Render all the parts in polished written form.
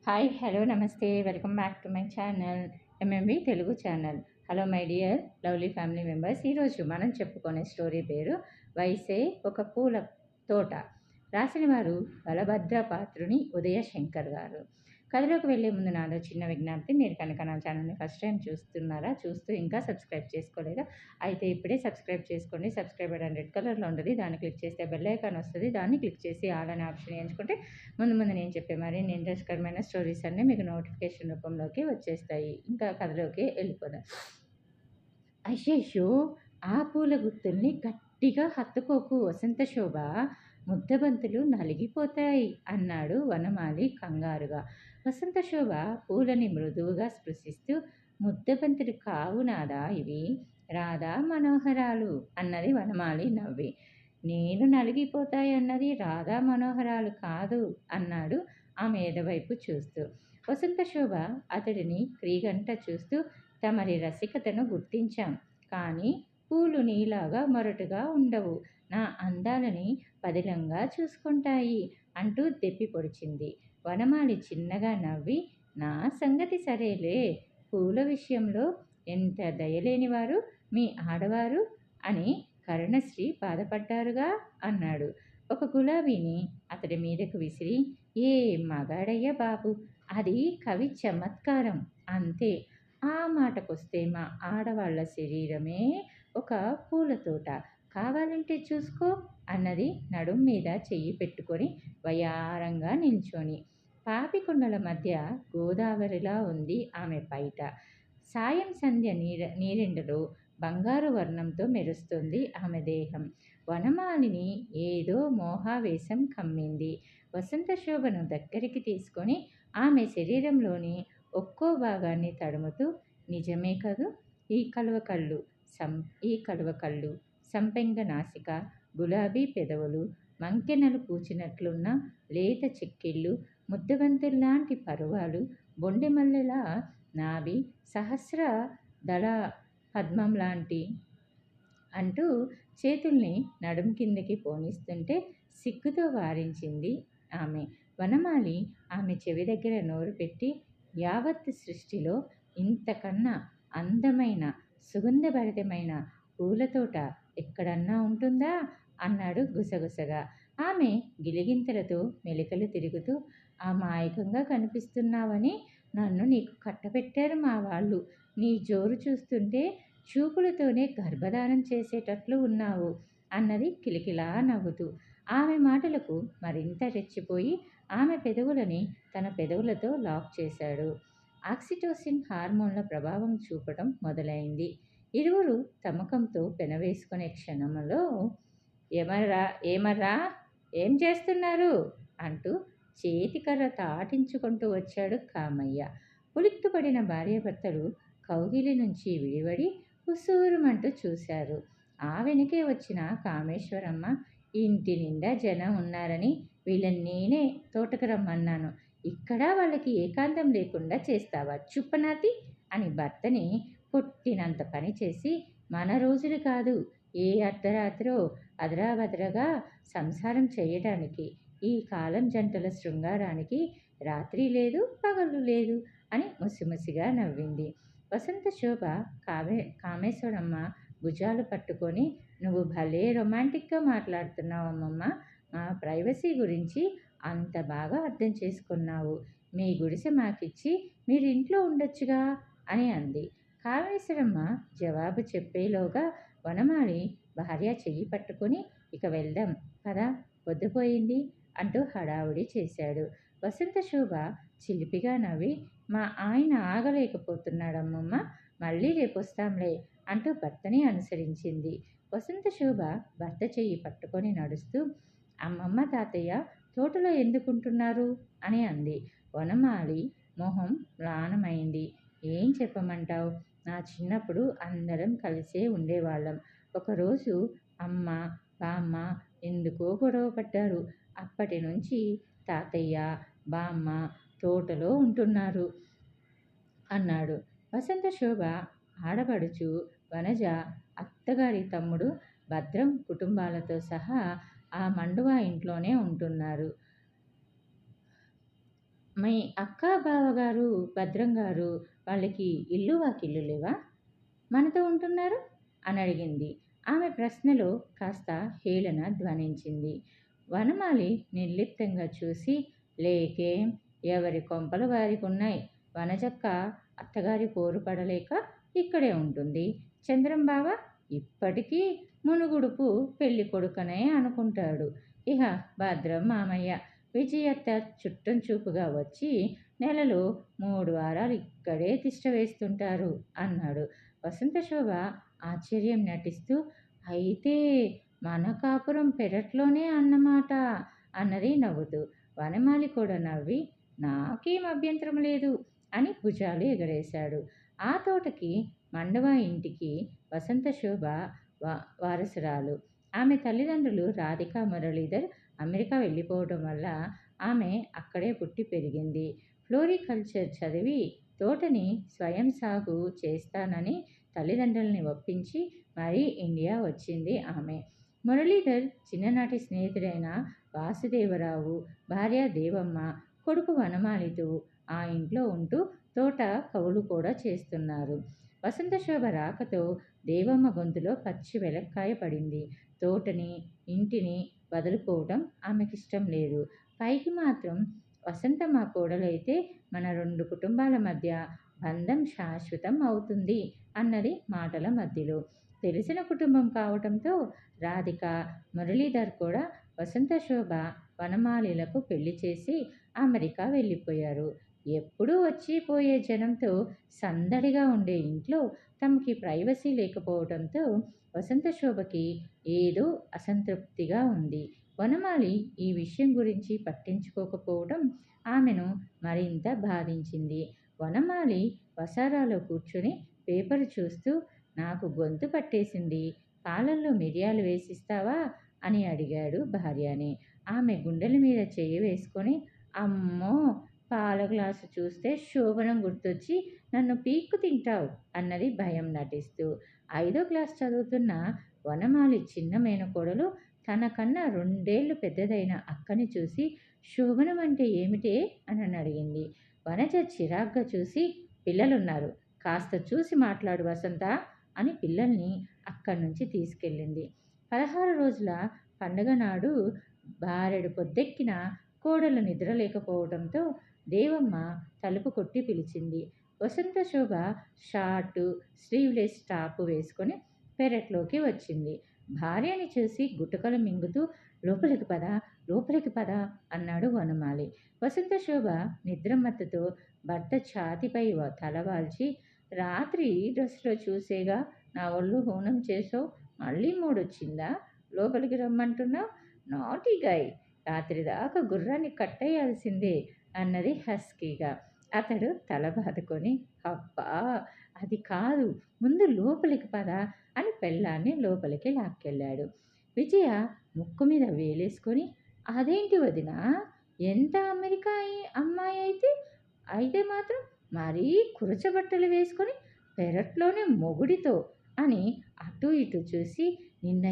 Hi hello నమస్తే welcome back to my channel MMV Telugu channel. Hello my dear lovely family members. ఈరోజు మనం చెప్పుకునే story పేరు వైసే ఒక పూల తోట. రాసిన వారు బలభద్ర పాత్రుని ఉదయ శంకర్ గారు. కథలోకి వెళ్ళే ముందు నాలో చిన్న విజ్ఞప్తి. మీరు కనుక నా ఛానల్ని ఫస్ట్ టైం చూస్తున్నారా, చూస్తూ ఇంకా సబ్స్క్రైబ్ చేసుకోలేదా, అయితే ఇప్పుడే సబ్స్క్రైబ్ చేసుకోండి. సబ్స్క్రైబ్ బటన్ రెడ్ కలర్లో ఉంటుంది, దాన్ని క్లిక్ చేస్తే బెల్ ఐకాన్ వస్తుంది. దాన్ని క్లిక్ చేసి ఆల్ అనే ఆప్షన్ ఎంచుకుంటే ముందు ముందు నేను చెప్పే మరిన్ని ఇంట్రెస్ట్కరమైన స్టోరీస్ అన్నీ మీకు నోటిఫికేషన్ రూపంలోకి వచ్చేస్తాయి. ఇంకా కథలోకి వెళ్ళిపోదాం. అయ్యయ్యో, ఆ పూల గుత్తుల్ని గట్టిగా హత్తుకోకు వసంత శోభ, ముద్దబంతులు నలిగిపోతాయి అన్నాడు వనమాలి కంగారుగా. వసంత శోభ పూలని మృదువుగా స్పృశిస్తూ, ముద్దబంతులు కావు నాదా ఇవి, రాధా మనోహరాలు అన్నది వనమాలి నవ్వి. నేను నలిగిపోతాయన్నది రాధా మనోహరాలు కాదు అన్నాడు ఆమె ఎదవైపు చూస్తూ. వసంత శోభ అతడిని క్రీగంట చూస్తూ, తమరి రసికతను గుర్తించాం, కానీ పూలు నీలాగా మొరటుగా ఉండవు, నా అందాలని పదిలంగా చూసుకుంటాయి అంటూ దెప్పి పొడిచింది. వనమాలి చిన్నగా నవ్వి, నా సంగతి సరేలే, పూల విషయంలో ఎంత దయలేనివారు మీ ఆడవారు అని కరుణశ్రీ బాధపడ్డారుగా అన్నాడు. ఒక గులాబీని అతడి మీదకు విసిరి, ఏ మగాడయ్య బాబు, అది కవి చమత్కారం అంతే. ఆ మాటకొస్తే మా ఆడవాళ్ల శరీరమే ఒక పూలతోట, కావాలంటే చూసుకో అన్నది నడుం మీద చెయ్యి పెట్టుకొని వయారంగా నిల్చొని. పాపికొండల మధ్య గోదావరిలా ఉంది ఆమె పైట. సాయం సంధ్య నీరెండలో బంగారు వర్ణంతో మెరుస్తుంది ఆమె దేహం. వనమాలిని ఏదో మోహావేశం కమ్మింది. వసంత శోభను దగ్గరికి తీసుకొని ఆమె శరీరంలోని ఒక్కో భాగాన్ని తడుముతూ, నిజమే కదూ, ఈ కలువ కళ్ళు, సంపెంగ నాసిక, గులాబీ పెదవులు, మంకెనలు పూచినట్లున్న లేత చెక్కిళ్ళు, ముద్దబంతుల్లాంటి పరువాలు, బొండెమల్లెల నాభి, సహస్ర దళ పద్మం లాంటి అంటూ చేతుల్ని నడుం కిందకి పోనిస్తుంటే సిగ్గుతో వారించింది ఆమె. వనమాలి ఆమె చెవి దగ్గర నోరు పెట్టి, యావత్ సృష్టిలో ఇంతకన్నా అందమైన సుగంధభరితమైన పూలతోట ఎక్కడన్నా ఉంటుందా అన్నాడు గుసగుసగా. ఆమె గిలిగింతలతో మెలికలు తిరుగుతూ, అమాయకంగా కనిపిస్తున్నావని నన్ను నీకు కట్టబెట్టారు మా వాళ్ళు, నీ జోరు చూస్తుంటే చూపులతోనే గర్భధానం చేసేటట్లు ఉన్నావు అన్నది కిలకిలా నవ్వుతూ. ఆమె మాటలకు మరింత రెచ్చిపోయి ఆమె పెదవులని తన పెదవులతో లాక్ చేశాడు. ఆక్సిటోసిన్ హార్మోన్ల ప్రభావం చూపటం మొదలైంది. ఇరువురు తమకంతో పెనవేసుకునే క్షణంలో, ఏమర్రా, ఏం చేస్తున్నారు అంటూ చేతికర్ర తాటించుకుంటూ వచ్చాడు కామయ్య. ఉలిక్కిపడిన భార్యాభర్తలు కౌగిలి నుంచి విడివడి ఉసూరుమంటూ చూశారు. ఆ వెనుకే వచ్చిన కామేశ్వరమ్మ, ఇంటి నిండా జనం ఉన్నారని వీళ్ళని నేనే తోటకు రమ్మన్నాను, ఇక్కడ వాళ్ళకి ఏకాంతం లేకుండా చేస్తావా చుప్పనాతి అని భర్తని కొట్టినంత పని చేసి, మన రోజులు కాదు, ఏ అర్ధరాత్రో అదరాబదరగా సంసారం చేయటానికి, ఈ కాలం జంటల శృంగారానికి రాత్రి లేదు పగలు లేదు అని ముసిముసిగా నవ్వింది. వసంత శోభ కామేశ్వరమ్మ భుజాలు పట్టుకొని, నువ్వు భలే రొమాంటిక్గా మాట్లాడుతున్నావమ్మమ్మ, మా ప్రైవసీ గురించి అంత బాగా అర్థం చేసుకున్నావు, మీ గుడిసె మాకిచ్చి మీరు ఇంట్లో ఉండొచ్చుగా అని అంది. కామేశ్వరమ్మ జవాబు చెప్పేలోగా వనమాలి భార్య చెయ్యి పట్టుకొని, ఇక వెళ్దాం కదా, పొద్దుపోయింది అంటూ హడావుడి చేశాడు. వసంత శోభ చిలిపిగా నవ్వి, మా ఆయన ఆగలేకపోతున్నాడమ్మమ్మ, మళ్ళీ రేపొస్తాంలే అంటూ భర్తని అనుసరించింది. వసంత శోభ భర్త చెయ్యి పట్టుకొని నడుస్తూ, అమ్మమ్మ తాతయ్య తోటలో ఎందుకుంటున్నారు అని అంది. వనమాలి మొహం మ్లానమైంది. ఏం చెప్పమంటావు, నా చిన్నప్పుడు అందరం కలిసే ఉండేవాళ్ళం. ఒకరోజు అమ్మ బామ్మ ఎందుకో గొడవ పడ్డారు, అప్పటి నుంచి తాతయ్య బామ్మ తోటలో ఉంటున్నారు అన్నాడు. వసంత శోభ ఆడపడుచు వనజ, అత్తగారి తమ్ముడు భద్రం కుటుంబాలతో సహా ఆ మండువా ఇంట్లోనే ఉంటున్నారు. మీ అక్క బావగారు భద్రం గారు వాళ్ళకి ఇల్లు వాకిళ్ళు లేవా, మనతో ఉంటున్నారు అని అడిగింది. ఆమె ప్రశ్నలో కాస్త హేళన ధ్వనించింది. వనమాలి నిర్లిప్తంగా చూసి, లేకేం, ఎవరి కొంపలు వారికున్నాయి. వనజక్క అత్తగారి పోరు పడలేక ఇక్కడే ఉంటుంది. చంద్రం బావ ఇప్పటికీ మునుగుడుపు పెళ్లి కొడుకనే అనుకుంటాడు. ఇహ భద్రం మామయ్య విజయత్త చుట్టం చూపుగా వచ్చి నెలలో 3 వారాలు ఇక్కడే తిష్ట వేస్తుంటారు అన్నాడు. వసంతశోభ ఆశ్చర్యం నటిస్తూ, అయితే మన కాపురం పెరట్లోనే అన్నమాట అన్నది నవ్వుతూ. వనమాలి కూడా నవ్వి, నాకేం అభ్యంతరం లేదు అని భుజాలు ఎగరేశాడు. ఆ తోటకి మండవా ఇంటికి వసంతశోభ వారసురాలు. ఆమె తల్లిదండ్రులు రాధికా మురళీధర్ అమెరికా వెళ్ళిపోవడం వల్ల ఆమె అక్కడే పుట్టి పెరిగింది. ఫ్లోరికల్చర్ చదివి తోటని స్వయం సాగు చేస్తానని తల్లిదండ్రుల్ని ఒప్పించి మరీ ఇండియా వచ్చింది ఆమె. మురళీధర్ చిన్ననాటి స్నేహితుడైన వాసుదేవరావు, భార్య దేవమ్మ, కొడుకు వనమాలితో ఆ ఇంట్లో ఉంటూ తోట కవులు కూడా చేస్తున్నారు. వసంతశోభ రాకతో దేవమ్మ గొంతులో పచ్చి వెలక్కాయ పడింది. తోటని, ఇంటిని వదులుకోవటం ఆమెకిష్టం లేదు. పైకి మాత్రం వసంత మా కోడలైతే మన 2 కుటుంబాల మధ్య బంధం శాశ్వతం అవుతుంది అన్నది మాటల మధ్యలో. తెలిసిన కుటుంబం కావటంతో రాధిక, మురళీధర్ కూడా వసంతశోభ వనమాలిలకు పెళ్లి చేసి అమెరికా వెళ్ళిపోయారు. ఎప్పుడూ వచ్చి పోయే జనంతో సందడిగా ఉండే ఇంట్లో తమకి ప్రైవసీ లేకపోవడంతో వసంతశోభకి ఏదో అసంతృప్తిగా ఉంది. వనమాలి ఈ విషయం గురించి పట్టించుకోకపోవడం ఆమెను మరింత బాధించింది. వనమాలి వసారాలో కూర్చుని పేపరు చూస్తూ, నాకు గొంతు పట్టేసింది, పాలల్లో మిరియాలు వేసిస్తావా అని అడిగాడు భార్యని. ఆమె గుండెల మీద చెయ్యి వేసుకొని, అమ్మో, పాల గ్లాసు చూస్తే శోభనం గుర్తొచ్చి నన్ను పీక్కు తింటావు అన్నది భయం నటిస్తూ. 5వ క్లాస్ చదువుతున్న వనమాలి చిన్న మేనకోడలు తనకన్నా 2 ఏళ్లు పెద్దదైన అక్కని చూసి, శోభనం అంటే ఏమిటే అని అడిగింది. వనజ చిరాగ్గా చూసి, పిల్లలున్నారు, కాస్త చూసి మాట్లాడు వసంత అని పిల్లల్ని అక్కడి నుంచి తీసుకెళ్ళింది. 16 రోజుల పండగ నాడు బారెడు పొద్దెక్కిన కోడలు నిద్రలేకపోవడంతో దేవమ్మ తలుపు కొట్టి పిలిచింది. వసంతశోభ షార్టు, స్లీవ్లెస్ టాపు వేసుకొని పెరట్లోకి వచ్చింది. భార్యని చూసి గుటకలు మింగుతూ, లోపలికి పద, లోపలికి పద అన్నాడు వనమాలి. వసంతశోభ నిద్రమత్తుతో భర్త ఛాతిపై తలవాల్చి, రాత్రి డ్రెస్లో చూసేగా నా ఒళ్ళు హూనం చేసావు, మళ్ళీ మూడొచ్చిందా, లోపలికి రమ్మంటున్నావు, నాటీ గాయ్, రాత్రి దాకా గుర్రాన్ని కట్టేయాల్సిందే అన్నది హస్కీగా. అతడు తల బాదుకొని, అబ్బా అది కాదు, ముందు లోపలికి పద అని పెళ్ళాన్ని లోపలికి లాక్కెళ్ళాడు. విజయ ముక్కు మీద వేలేసుకొని, అదేంటి వదినా, ఎంత అమెరికా అమ్మాయి అయితే మాత్రం మరీ కురచబట్టలు వేసుకొని పెరట్లోనే మొగుడితో అని అటు ఇటు చూసి, నిన్న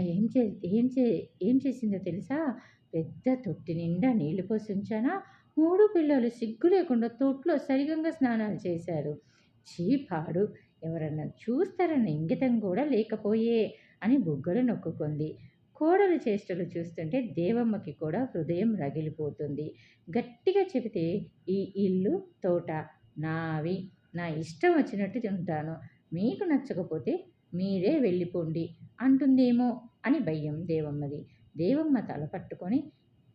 ఏం చేసిందో తెలుసా, పెద్ద తొట్టి నిండా నీళ్లు పోసి ఉంచానా, 3 పిల్లలు సిగ్గు లేకుండా తొట్లో సరిగంగా స్నానాలు చేశారు. చీపాడు, ఎవరన్నా చూస్తారన్న ఇంగితం కూడా లేకపోయే అని బుగ్గలు నొక్కుకుంది. కోడలు చేష్టలు చూస్తుంటే దేవమ్మకి కూడా హృదయం రగిలిపోతుంది. గట్టిగా చెబితే ఈ ఇల్లు, తోట నావి, నా ఇష్టం వచ్చినట్టు ఉంటాను, మీకు నచ్చకపోతే మీరే వెళ్ళిపోండి అంటుందేమో అని భయం దేవమ్మది. దేవమ్మ తల పట్టుకొని,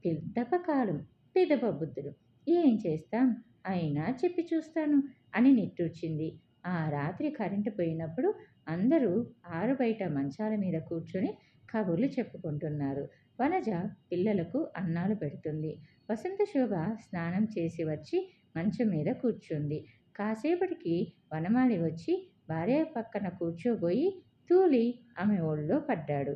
పెద్దపకాలం, పెదప బుద్ధులు, ఏం చేస్తాం, అయినా చెప్పి చూస్తాను అని నిట్టూర్చింది. ఆ రాత్రి కరెంటు పోయినప్పుడు అందరూ ఆరుబయట మంచాల మీద కూర్చొని కబుర్లు చెప్పుకుంటున్నారు. వనజ పిల్లలకు అన్నాలు పెడుతుంది. వసంతశోభ స్నానం చేసి వచ్చి మంచం మీద కూర్చుంది. కాసేపటికి వనమాలి వచ్చి భార్య పక్కన కూర్చోబోయి తూలి ఆమె ఒళ్ళో పడ్డాడు.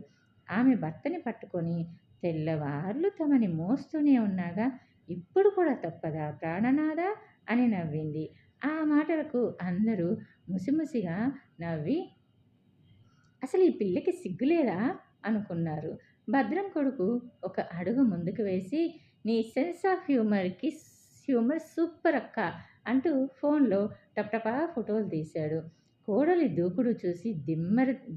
ఆమె భర్తని పట్టుకొని, తెల్లవార్లు తమని మోస్తూనే ఉన్నాగా ఇప్పుడు కూడా తప్పదా ప్రాణనాదా అని నవ్వింది. ఆ మాటలకు అందరూ ముసిముసిగా నవ్వి, అసలు ఈ పిల్లకి సిగ్గులేదా అనుకున్నారు. భద్రం కొడుకు ఒక అడుగు ముందుకు వేసి, నీ సెన్స్ ఆఫ్ హ్యూమర్ సూపర్ అక్క అంటూ ఫోన్లో టపటపా ఫోటోలు తీశాడు. కోడలి దూకుడు చూసి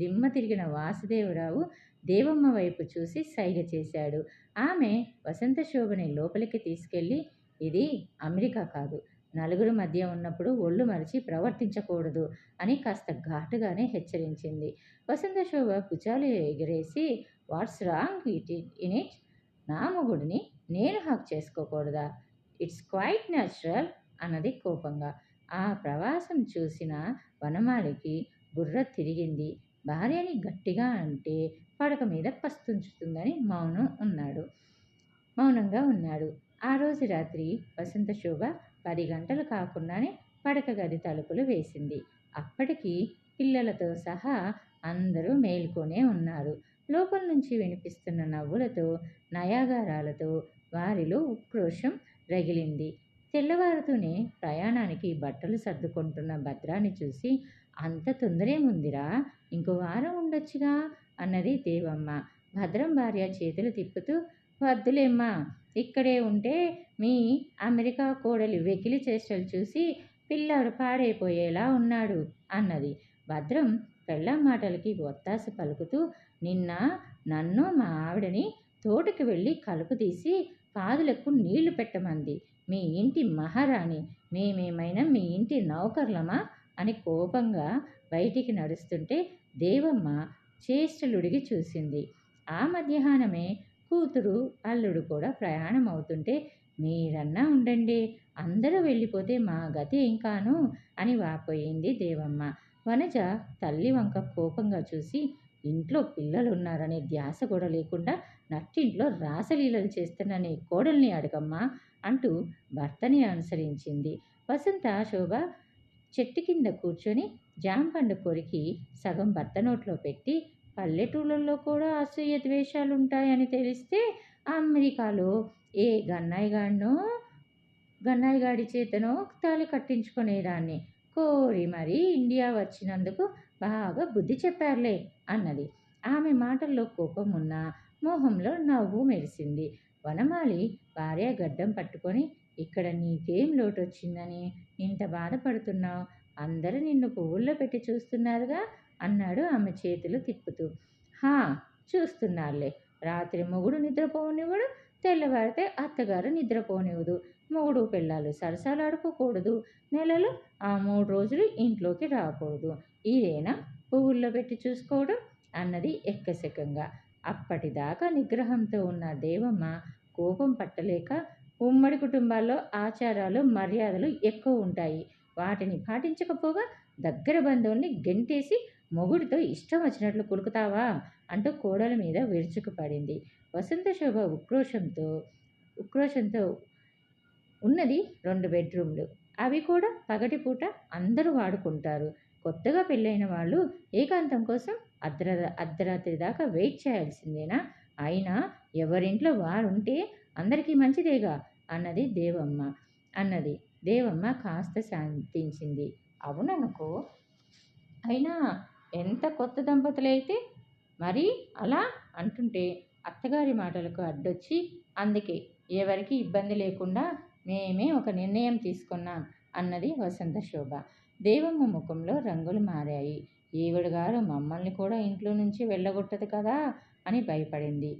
దిమ్మ తిరిగిన వాసుదేవరావు దేవమ్మ వైపు చూసి సైగ చేశాడు. ఆమె వసంత శోభని లోపలికి తీసుకెళ్ళి, ఇది అమెరికా కాదు, నలుగురు మధ్య ఉన్నప్పుడు ఒళ్ళు మరిచి ప్రవర్తించకూడదు అని కాస్త ఘాటుగానే హెచ్చరించింది. వసంత శోభ భుజాలు ఎగిరేసి, వాట్స్ రాంగ్ ఇన్ ఇట్? నా మొగుడిని నేను హక్ చేసుకోకూడదా? ఇట్స్ క్వైట్ న్యాచురల్ అన్నది కోపంగా. ఆ ప్రవాసం చూసిన వనమాలికి బుర్ర తిరిగింది. భార్యని గట్టిగా అంటే పడక మీద పస్తుంచుతుందని మౌనంగా ఉన్నాడు. ఆ రోజు రాత్రి వసంత శోభ 10 గంటలు కాకుండానే పడక గది తలుపులు వేసింది. అప్పటికి పిల్లలతో సహా అందరూ మేల్కొనే ఉన్నారు. లోపల నుంచి వినిపిస్తున్న నవ్వులతో, నయాగారాలతో వారిలో ఉక్రోషం రగిలింది. తెల్లవారుతూనే ప్రయాణానికి బట్టలు సర్దుకుంటున్న భద్రాన్ని చూసి, అంత తొందరేముందిరా, ఇంకో వారం ఉండొచ్చుగా అన్నది దేవమ్మ. భద్రం భార్య చేతులు తిప్పుతూ, వద్దులేమ్మా, ఇక్కడే ఉంటే మీ అమెరికా కోడలి వెకిలి చేష్టలు చూసి పిల్లాడు పాడైపోయేలా ఉన్నాడు అన్నది. భద్రం పెళ్ళాం మాటలకి ఒత్తాస పలుకుతూ, నిన్న నన్ను మా ఆవిడని తోటకి వెళ్ళి కలుపు తీసి పాదులకు నీళ్లు పెట్టమంది. మీ ఇంటి మహారాణి, మేమేమైనా మీ ఇంటి నౌకర్లమా అని కోపంగా బయటికి నడుస్తుంటే దేవమ్మ చేష్టలుడిగి చూసింది. ఆ మధ్యాహ్నమే కూతురు అల్లుడు కూడా ప్రయాణం అవుతుంటే, మీరన్నా ఉండండి, అందరూ వెళ్ళిపోతే మా గతి ఏం కాను అని వాపోయింది దేవమ్మ. వనజ తల్లి వంక కోపంగా చూసి, ఇంట్లో పిల్లలున్నారనే ధ్యాస కూడా లేకుండా నట్టింట్లో రాసలీలలు చేస్తున్న నీ కోడల్ని అడగమ్మా అంటూ భర్తని అనుసరించింది. వసంత శోభ చెట్టు కింద కూర్చొని జాంపండు కొరికి సగం భర్త నోట్లో పెట్టి, పల్లెటూళ్ళల్లో కూడా అసూయ ద్వేషాలుంటాయని తెలిస్తే అమెరికాలో ఏ గన్నాయిగాడి చేతనో తాళి కట్టించుకునేదాన్ని, కోరి మరీ ఇండియా వచ్చినందుకు బాగా బుద్ధి చెప్పారులే అన్నది. ఆమె మాటల్లో కోపం ఉన్నా మోహంలో నవ్వు మెరిసింది. వనమాలి భార్య గడ్డం పట్టుకొని, ఇక్కడ నీకేం లోటొచ్చిందని ఇంత బాధపడుతున్నావు? అందరూ నిన్ను పువ్వుల్లో పెట్టి చూస్తున్నారుగా అన్నాడు ఆమె చేతులు తిప్పుతూ. హా, చూస్తున్నారులే. రాత్రి మొగుడు నిద్రపోనివ్వడు, తెల్లవారితే అత్తగారు నిద్రపోనివ్వదు. మొగుడు పెళ్ళాలు సరసాలాడుకోకూడదు, నెలలో ఆ 3 రోజులు ఇంట్లోకి రాకూడదు. ఇదేనా పువ్వుల్లో పెట్టి చూసుకోవడం అన్నది ఎక్కసెకంగా. అప్పటిదాకా నిగ్రహంతో ఉన్న దేవమ్మ కోపం పట్టలేక, ఉమ్మడి కుటుంబాల్లో ఆచారాలు మర్యాదలు ఎక్కువ ఉంటాయి, వాటిని పాటించకపోగా దగ్గర బంధువుల్ని గెంటేసి మొగుడితో ఇష్టం వచ్చినట్లు కులుకుతావా అంటూ కోడల మీద విరుచుకుపడింది. వసంత శోభ ఉక్రోషంతో ఉన్నది 2 బెడ్రూమ్లు, అవి కూడా పగటిపూట అందరూ వాడుకుంటారు. కొత్తగా పెళ్ళైన వాళ్ళు ఏకాంతం కోసం అర్ధరాత్రి దాకా వెయిట్ చేయాల్సిందేనా? అయినా ఎవరింట్లో వారుంటే అందరికీ మంచిదేగా అన్నది దేవమ్మ కాస్త శాంతించింది. అవుననుకో, అయినా ఎంత కొత్త దంపతులైతే మరి అలా అంటుంటే అత్తగారి మాటలకు అడ్డొచ్చి, అందుకే ఎవరికి ఇబ్బంది లేకుండా మేమే ఒక నిర్ణయం తీసుకున్నాం అన్నది వసంత శోభ. దేవమ్మ ముఖంలో రంగులు మారాయి. ఈవిడగారు మమ్మల్ని కూడా ఇంట్లో నుంచి వెళ్ళగొట్టదు కదా అని భయపడింది.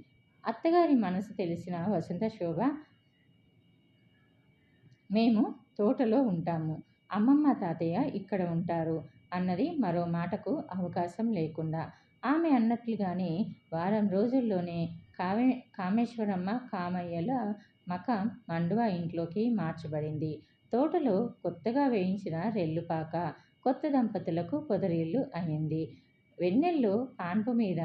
అత్తగారి మనసు తెలిసిన వసంత శోభ, మేము తోటలో ఉంటాము, అమ్మమ్మ తాతయ్య ఇక్కడ ఉంటారు అన్నది మరో మాటకు అవకాశం లేకుండా. ఆమె అన్నట్లుగానే వారం రోజుల్లోనే కామేశ్వరమ్మ కామయ్యల మకాం మండువా ఇంట్లోకి మార్చబడింది. తోటలో కొత్తగా వేయించిన రెల్లుపాక కొత్త దంపతులకు పొదరిల్లు అయింది. వెన్నెల్లో పాన్పు మీద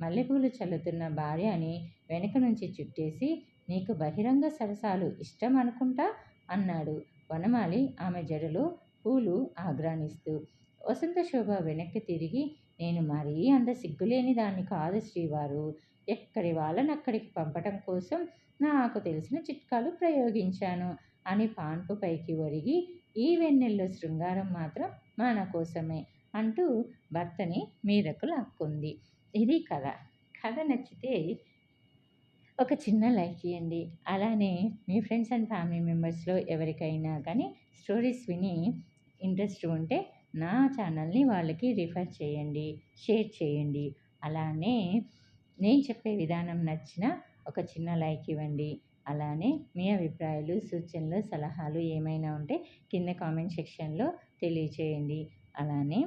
మల్లెపూలు చల్లుతున్న భార్యని వెనక నుంచి చుట్టేసి, నీకు బహిరంగ సరసాలు ఇష్టం అనుకుంటా అన్నాడు వనమాలి ఆమె జడలో పూలు ఆగ్రానిస్తూ. వసంత శోభ వెనక్కి తిరిగి, నేను మరీ అంత సిగ్గులేని దాన్ని కాదు శ్రీవారు, ఎక్కడి వాళ్ళని అక్కడికి పంపటం కోసం నాకు తెలిసిన చిట్కాలు ప్రయోగించాను అని పాన్పు పైకి ఒరిగి, ఈ వెన్నెల్లో శృంగారం మాత్రం మన కోసమే అంటూ భర్తని మీదకు లాక్కుంది. ఇది కథ. కథ నచ్చితే ఒక చిన్న లైక్ ఇవ్వండి. అలానే మీ ఫ్రెండ్స్ అండ్ ఫ్యామిలీ మెంబర్స్‌లో ఎవరికైనా కానీ స్టోరీస్ విని ఇంట్రెస్ట్ ఉంటే నా ఛానల్‌ని వాళ్ళకి రిఫర్ చేయండి, షేర్ చేయండి. అలానే నేను చెప్పే విధానం నచ్చినా ఒక చిన్న లైక్ ఇవ్వండి. అలానే మీ అభిప్రాయాలు, సూచనలు, సలహాలు ఏమైనా ఉంటే కింద కామెంట్ సెక్షన్‌లో తెలియచేయండి. అలానే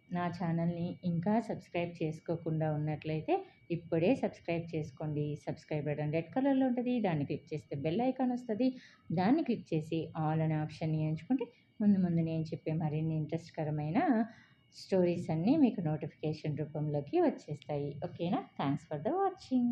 నా ఛానల్‌ని ఇంకా సబ్స్క్రైబ్ చేసుకోకుండా ఉన్నట్లయితే ఇప్పుడే సబ్స్క్రైబ్ చేసుకోండి. సబ్స్క్రైబ్ బటన్ రెడ్ కలర్‌లో ఉంటది. దాన్ని క్లిక్ చేస్తే బెల్ ఐకాన్ వస్తది. దాన్ని క్లిక్ చేసి ఆల్ అనే ఆప్షన్‌ని ఎంచుకుంటే ముందు ముందు నేను చెప్పే మరిన్ని ఇంట్రెస్ట్‌కరమైన స్టోరీస్ అన్నీ మీకు నోటిఫికేషన్ రూపంలోకి వచ్చేస్తాయి. ఓకేనా? Thanks for the watching.